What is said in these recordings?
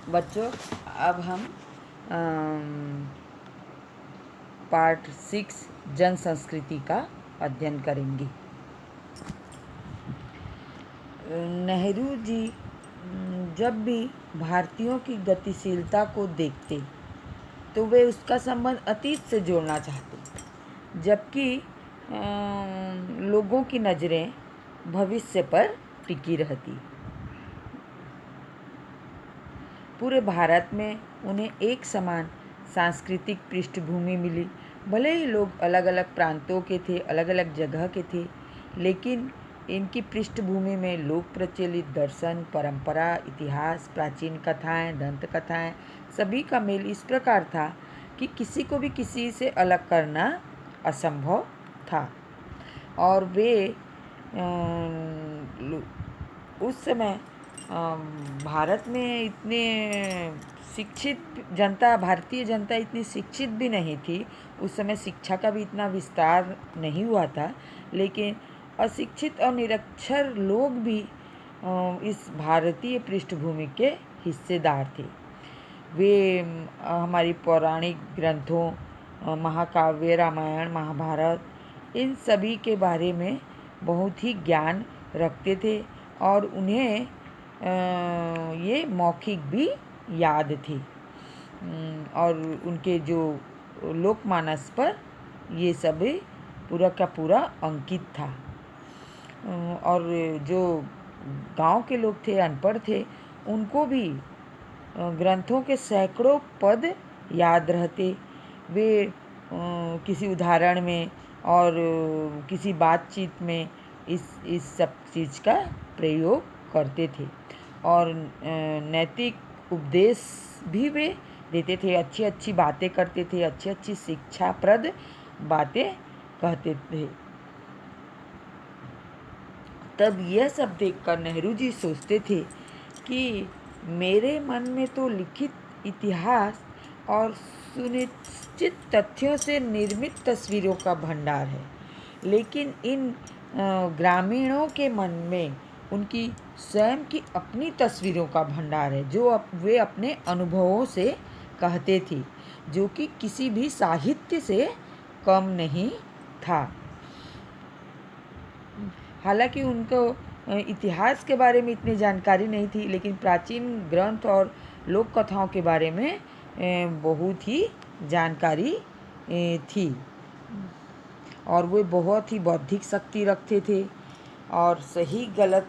बच्चों, अब हम पार्ट 6 जन संस्कृति का अध्ययन करेंगे। नेहरू जी जब भी भारतीयों की गतिशीलता को देखते तो वे उसका संबंध अतीत से जोड़ना चाहते, जबकि लोगों की नज़रें भविष्य पर टिकी रहती। पूरे भारत में उन्हें एक समान सांस्कृतिक पृष्ठभूमि मिली। भले ही लोग अलग अलग प्रांतों के थे, अलग अलग जगह के थे, लेकिन इनकी पृष्ठभूमि में लोक प्रचलित दर्शन, परंपरा, इतिहास, प्राचीन कथाएं, दंत कथाएं, सभी का मेल इस प्रकार था कि किसी को भी किसी से अलग करना असंभव था। और वे उस समय भारत में इतने शिक्षित जनता, भारतीय जनता इतनी शिक्षित भी नहीं थी। उस समय शिक्षा का भी इतना विस्तार नहीं हुआ था, लेकिन अशिक्षित और निरक्षर लोग भी इस भारतीय पृष्ठभूमि के हिस्सेदार थे। वे हमारी पौराणिक ग्रंथों, महाकाव्य, रामायण, महाभारत, इन सभी के बारे में बहुत ही ज्ञान रखते थे और उन्हें ये मौखिक भी याद थी। और उनके जो लोकमानस पर ये सब पूरा का पूरा अंकित था। और जो गांव के लोग थे, अनपढ़ थे, उनको भी ग्रंथों के सैकड़ों पद याद रहते। वे किसी उदाहरण में और किसी बातचीत में इस सब चीज़ का प्रयोग करते थे। और नैतिक उपदेश भी वे देते थे, अच्छी अच्छी बातें करते थे, अच्छी अच्छी शिक्षाप्रद बातें कहते थे। तब यह सब देखकर नेहरू जी सोचते थे कि मेरे मन में तो लिखित इतिहास और सुनिश्चित तथ्यों से निर्मित तस्वीरों का भंडार है, लेकिन इन ग्रामीणों के मन में उनकी स्वयं की अपनी तस्वीरों का भंडार है, जो वे अपने अनुभवों से कहते थे, जो कि किसी भी साहित्य से कम नहीं था। हालांकि उनको इतिहास के बारे में इतनी जानकारी नहीं थी, लेकिन प्राचीन ग्रंथ और लोक कथाओं के बारे में बहुत ही जानकारी थी। और वे बहुत ही बौद्धिक शक्ति रखते थे और सही गलत,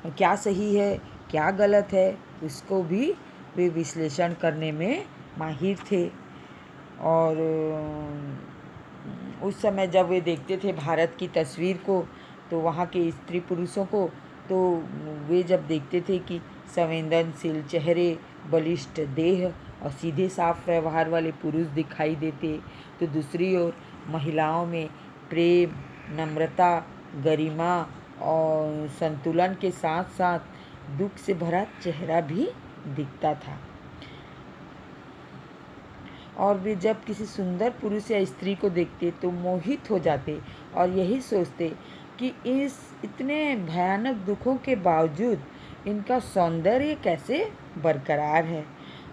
क्या सही है क्या गलत है, उसको भी वे विश्लेषण करने में माहिर थे। और उस समय जब वे देखते थे भारत की तस्वीर को, तो वहाँ के स्त्री पुरुषों को, तो वे जब देखते थे कि संवेदनशील चेहरे, बलिष्ठ देह और सीधे साफ व्यवहार वाले पुरुष दिखाई देते, तो दूसरी ओर महिलाओं में प्रेम, नम्रता, गरिमा और संतुलन के साथ साथ दुख से भरा चेहरा भी दिखता था। और वे जब किसी सुंदर पुरुष या स्त्री को देखते तो मोहित हो जाते और यही सोचते कि इस इतने भयानक दुखों के बावजूद इनका सौंदर्य कैसे बरकरार है।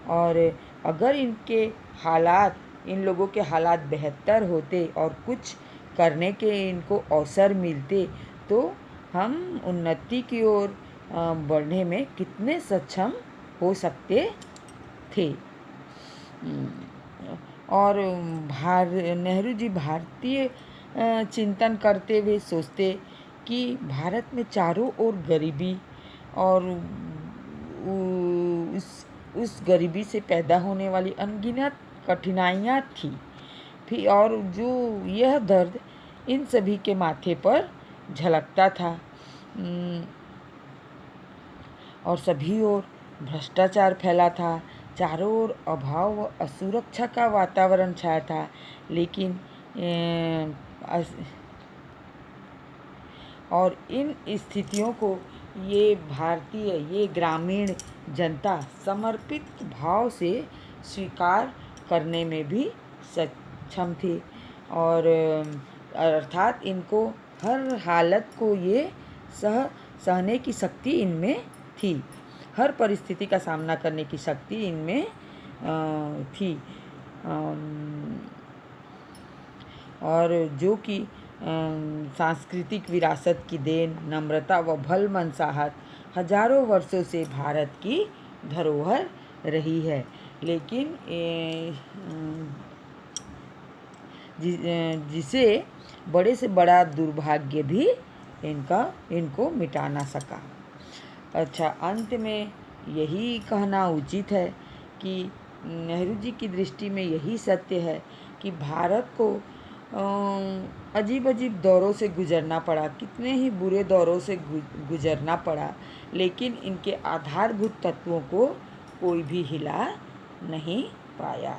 और अगर इन लोगों के हालात बेहतर होते और कुछ करने के इनको अवसर मिलते, तो हम उन्नति की ओर बढ़ने में कितने सक्षम हो सकते थे। और नेहरू जी भारतीय चिंतन करते हुए सोचते कि भारत में चारों ओर गरीबी और उस गरीबी से पैदा होने वाली अनगिनत कठिनाइयाँ थी। फिर और जो यह दर्द इन सभी के माथे पर झलकता था। और सभी ओर भ्रष्टाचार फैला था, चारों ओर अभाव व असुरक्षा का वातावरण छाया था। लेकिन और इन स्थितियों को ये ग्रामीण जनता समर्पित भाव से स्वीकार करने में भी सक्षम थे। और अर्थात इनको हर हालत को ये सहने की शक्ति इनमें थी। हर परिस्थिति का सामना करने की शक्ति इनमें थी। और जो कि सांस्कृतिक विरासत की देन, नम्रता व भल मनसाहत हजारों वर्षों से भारत की धरोहर रही है। लेकिन जिसे बड़े से बड़ा दुर्भाग्य भी इनको मिटा ना सका। अच्छा, अंत में यही कहना उचित है कि नेहरू जी की दृष्टि में यही सत्य है कि भारत को अजीब अजीब दौरों से गुजरना पड़ा, कितने ही बुरे दौरों से गुजरना पड़ा, लेकिन इनके आधारभूत तत्वों को कोई भी हिला नहीं पाया।